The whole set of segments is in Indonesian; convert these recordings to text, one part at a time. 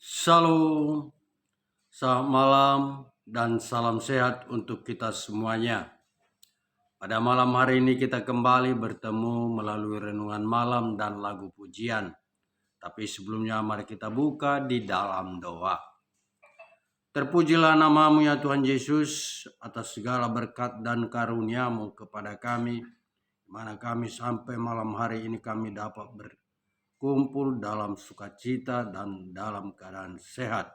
Shalom, selamat malam dan salam sehat untuk kita semuanya. Pada malam hari ini kita kembali bertemu melalui renungan malam dan lagu pujian. Tapi sebelumnya mari kita buka di dalam doa. Terpujilah namamu ya Tuhan Yesus atas segala berkat dan karuniamu kepada kami, di mana kami sampai malam hari ini kami dapat berkumpul dalam sukacita dan dalam keadaan sehat.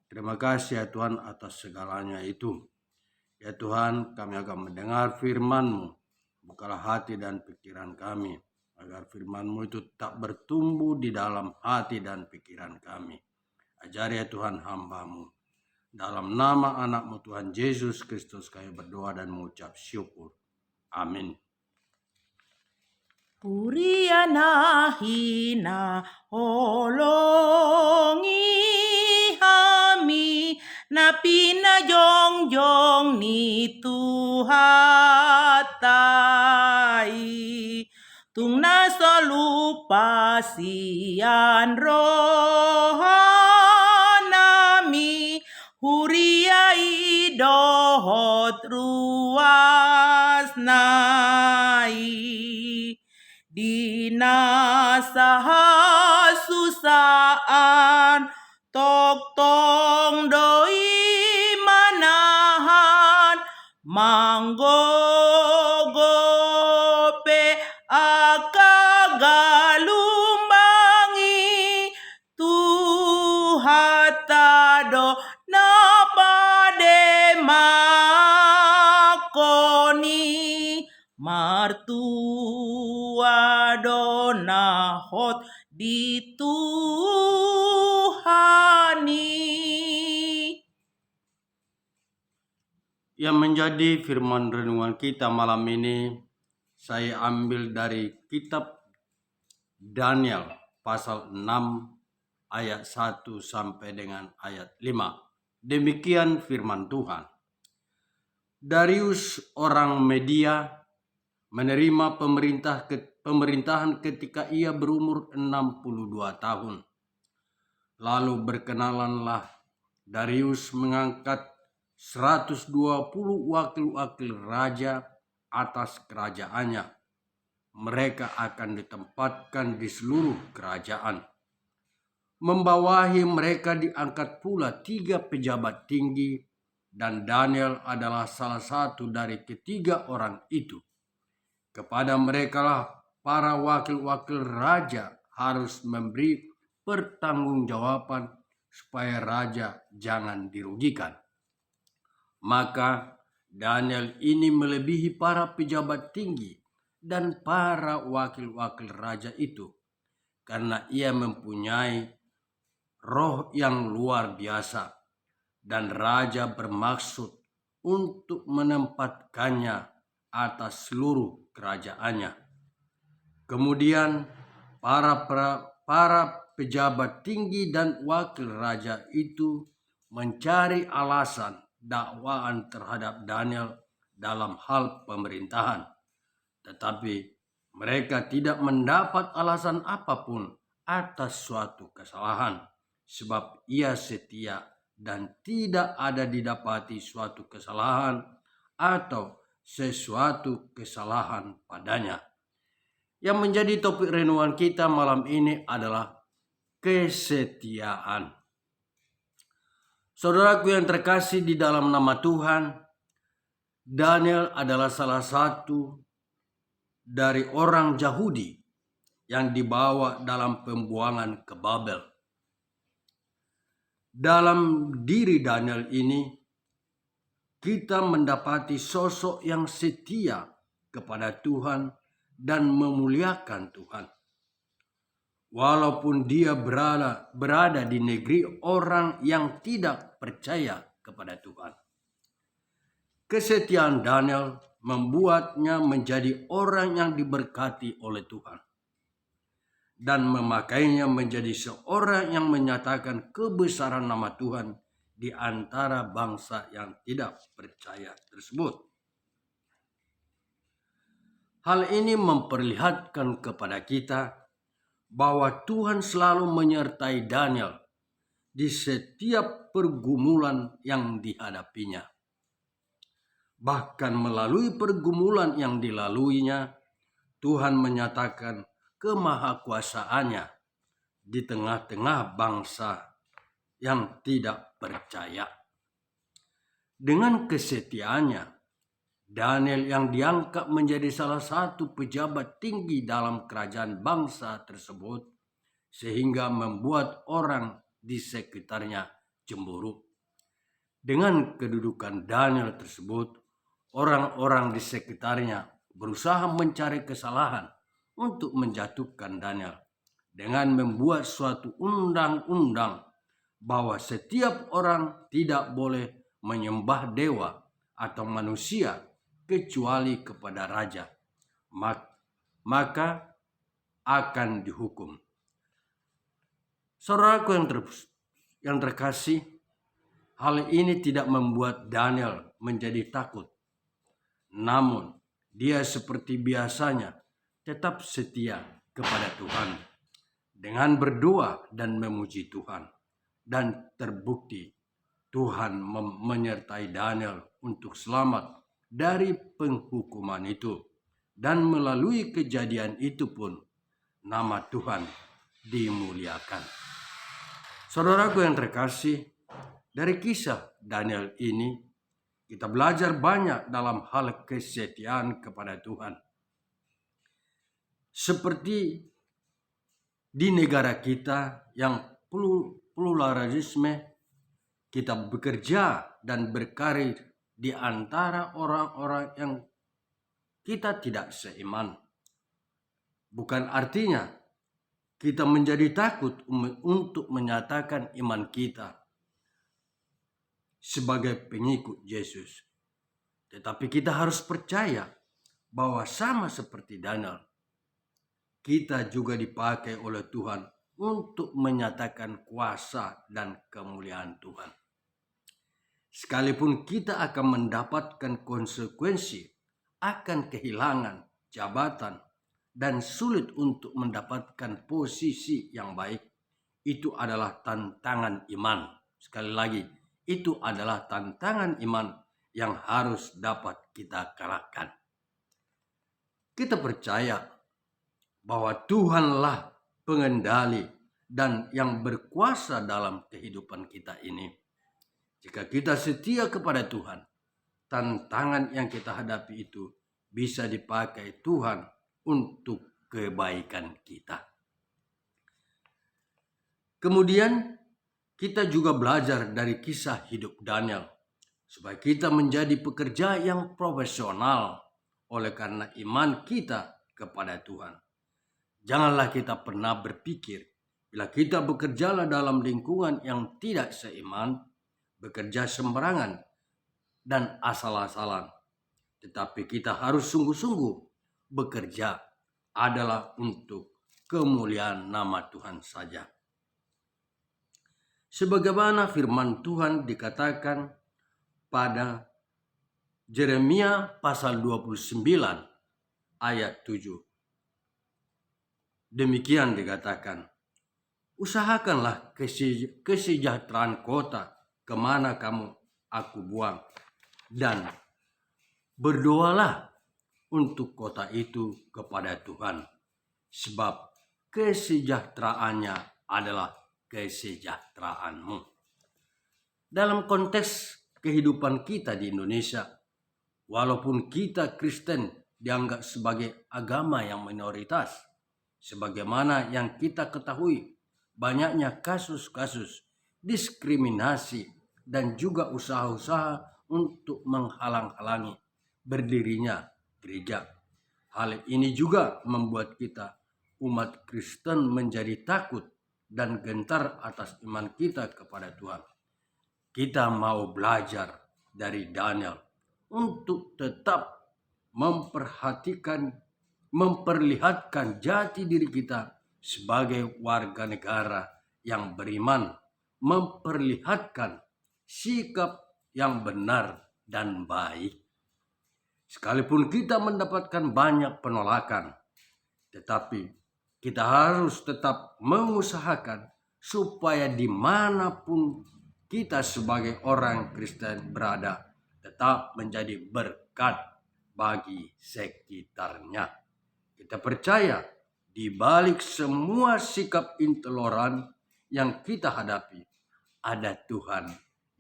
Terima kasih ya Tuhan atas segalanya itu. Ya Tuhan, kami akan mendengar firman-Mu. Bukalah hati dan pikiran kami, agar firman-Mu itu tak bertumbuh di dalam hati dan pikiran kami. Ajari ya Tuhan hamba-Mu. Dalam nama anak-Mu Tuhan Yesus Kristus kami berdoa dan mengucap syukur. Amin. Puriana hina olongi hami na pinajong-jong ni Tuhatai tung nasa lupa siyan rohanami huriai dohot ruas nai di nasaha susaan toktong doi manahan manggogope akagalumbangi tuhatado napade makoni martua donahot dituhani. Yang menjadi firman renungan kita malam ini saya ambil dari kitab Daniel pasal 6 ayat 1 sampai dengan ayat 5. Demikian firman Tuhan. Darius orang Media menerima pemerintahan ketika ia berumur 62 tahun. Lalu berkenalanlah Darius mengangkat 120 wakil-wakil raja atas kerajaannya. Mereka akan ditempatkan di seluruh kerajaan. Membawahi mereka diangkat pula 3 pejabat tinggi, dan Daniel adalah salah satu dari ketiga orang itu. Kepada merekalah para wakil-wakil raja harus memberi pertanggungjawaban supaya raja jangan dirugikan. Maka Daniel ini melebihi para pejabat tinggi dan para wakil-wakil raja itu, karena ia mempunyai roh yang luar biasa, dan raja bermaksud untuk menempatkannya atas seluruh kerajaannya. Kemudian para pejabat tinggi dan wakil raja itu mencari alasan dakwaan terhadap Daniel dalam hal pemerintahan. Tetapi mereka tidak mendapat alasan apapun atas suatu kesalahan, sebab ia setia dan tidak ada didapati suatu kesalahan atau sesuatu kesalahan padanya. Yang menjadi topik renungan kita malam ini adalah kesetiaan. Saudaraku yang terkasih di dalam nama Tuhan, Daniel adalah salah satu dari orang Yahudi yang dibawa dalam pembuangan ke Babel. Dalam diri Daniel ini, kita mendapati sosok yang setia kepada Tuhan dan memuliakan Tuhan. Walaupun dia berada di negeri orang yang tidak percaya kepada Tuhan. Kesetiaan Daniel membuatnya menjadi orang yang diberkati oleh Tuhan, dan memakainya menjadi seorang yang menyatakan kebesaran nama Tuhan di antara bangsa yang tidak percaya tersebut. Hal ini memperlihatkan kepada kita bahwa Tuhan selalu menyertai Daniel di setiap pergumulan yang dihadapinya. Bahkan melalui pergumulan yang dilaluinya, Tuhan menyatakan kemahakuasaannya di tengah-tengah bangsa yang tidak percaya. Dengan kesetiaannya, Daniel yang diangkat menjadi salah satu pejabat tinggi dalam kerajaan bangsa tersebut, sehingga membuat orang di sekitarnya cemburu. Dengan kedudukan Daniel tersebut, orang-orang di sekitarnya berusaha mencari kesalahan untuk menjatuhkan Daniel dengan membuat suatu undang-undang bahwa setiap orang tidak boleh menyembah dewa atau manusia kecuali kepada raja, maka akan dihukum. Saudaraku yang terkasih, hal ini tidak membuat Daniel menjadi takut. Namun, dia seperti biasanya tetap setia kepada Tuhan dengan berdoa dan memuji Tuhan. Dan terbukti Tuhan menyertai Daniel untuk selamat dari penghukuman itu. Dan melalui kejadian itu pun nama Tuhan dimuliakan. Saudaraku yang terkasih, dari kisah Daniel ini kita belajar banyak dalam hal kesetiaan kepada Tuhan. Seperti di negara kita yang pluralisme, kita bekerja dan berkarir di antara orang-orang yang kita tidak seiman. Bukan artinya kita menjadi takut untuk menyatakan iman kita sebagai pengikut Yesus. Tetapi kita harus percaya bahwa sama seperti Daniel, kita juga dipakai oleh Tuhan untuk menyatakan kuasa dan kemuliaan Tuhan. Sekalipun kita akan mendapatkan konsekuensi akan kehilangan jabatan dan sulit untuk mendapatkan posisi yang baik, itu adalah tantangan iman. Sekali lagi, itu adalah tantangan iman yang harus dapat kita kalahkan. Kita percaya bahwa Tuhanlah pengendali dan yang berkuasa dalam kehidupan kita ini. Jika kita setia kepada Tuhan, tantangan yang kita hadapi itu bisa dipakai Tuhan untuk kebaikan kita. Kemudian kita juga belajar dari kisah hidup Daniel supaya kita menjadi pekerja yang profesional oleh karena iman kita kepada Tuhan. Janganlah kita pernah berpikir bila kita bekerjalah dalam lingkungan yang tidak seiman, bekerja sembarangan dan asal-asalan. Tetapi kita harus sungguh-sungguh bekerja adalah untuk kemuliaan nama Tuhan saja. Sebagaimana firman Tuhan dikatakan pada Yeremia pasal 29 ayat 7. Demikian dikatakan, usahakanlah kesejahteraan kota kemana kamu aku buang, dan berdoalah untuk kota itu kepada Tuhan, sebab kesejahteraannya adalah kesejahteraanmu. Dalam konteks kehidupan kita di Indonesia, walaupun kita Kristen dianggap sebagai agama yang minoritas, sebagaimana yang kita ketahui, banyaknya kasus-kasus diskriminasi dan juga usaha-usaha untuk menghalang-halangi berdirinya gereja. Hal ini juga membuat kita umat Kristen menjadi takut dan gentar atas iman kita kepada Tuhan. Kita mau belajar dari Daniel untuk tetap memperlihatkan jati diri kita sebagai warga negara yang beriman, memperlihatkan sikap yang benar dan baik. Sekalipun kita mendapatkan banyak penolakan, tetapi kita harus tetap mengusahakan supaya dimanapun kita sebagai orang Kristen berada, tetap menjadi berkat bagi sekitarnya. Kita percaya di balik semua sikap intoleran yang kita hadapi, ada Tuhan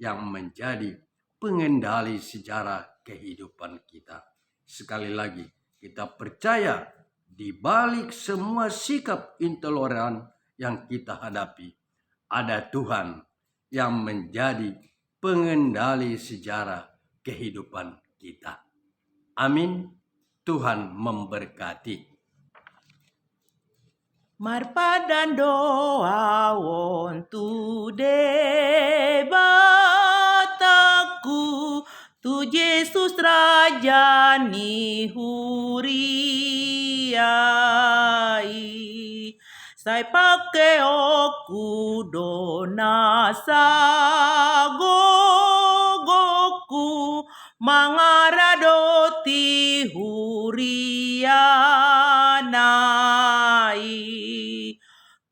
yang menjadi pengendali sejarah kehidupan kita. Sekali lagi, kita percaya di balik semua sikap intoleran yang kita hadapi, ada Tuhan yang menjadi pengendali sejarah kehidupan kita. Amin. Tuhan memberkati. Marpadan doa wontu debataku tu Yesus rajani huriai. Sai pake oku dona sagogoku mangaradoti hurianai.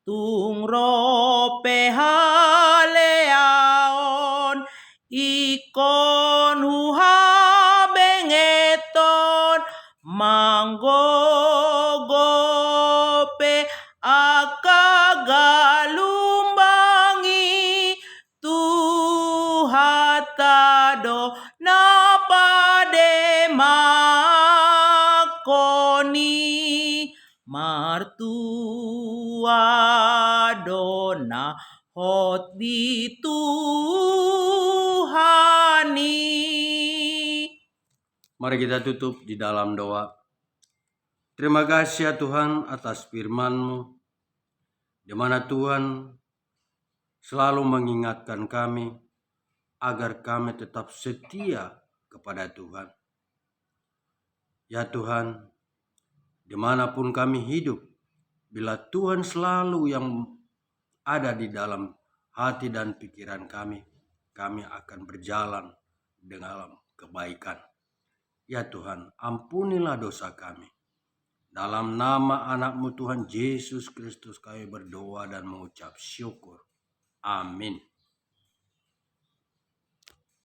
Tung rope haleaon ikon huha bengeton manggogope akagalumbangi tuhatado napade makoni martua dona hot di Tuhani. Mari kita tutup di dalam doa. Terima kasih ya Tuhan atas firman-Mu, di mana Tuhan selalu mengingatkan kami agar kami tetap setia kepada Tuhan. Ya Tuhan, dimanapun kami hidup, bila Tuhan selalu yang ada di dalam hati dan pikiran kami akan berjalan dengan kebaikan. Ya Tuhan, ampunilah dosa kami. Dalam nama anak-Mu Tuhan Yesus Kristus kami berdoa dan mengucap syukur. Amin.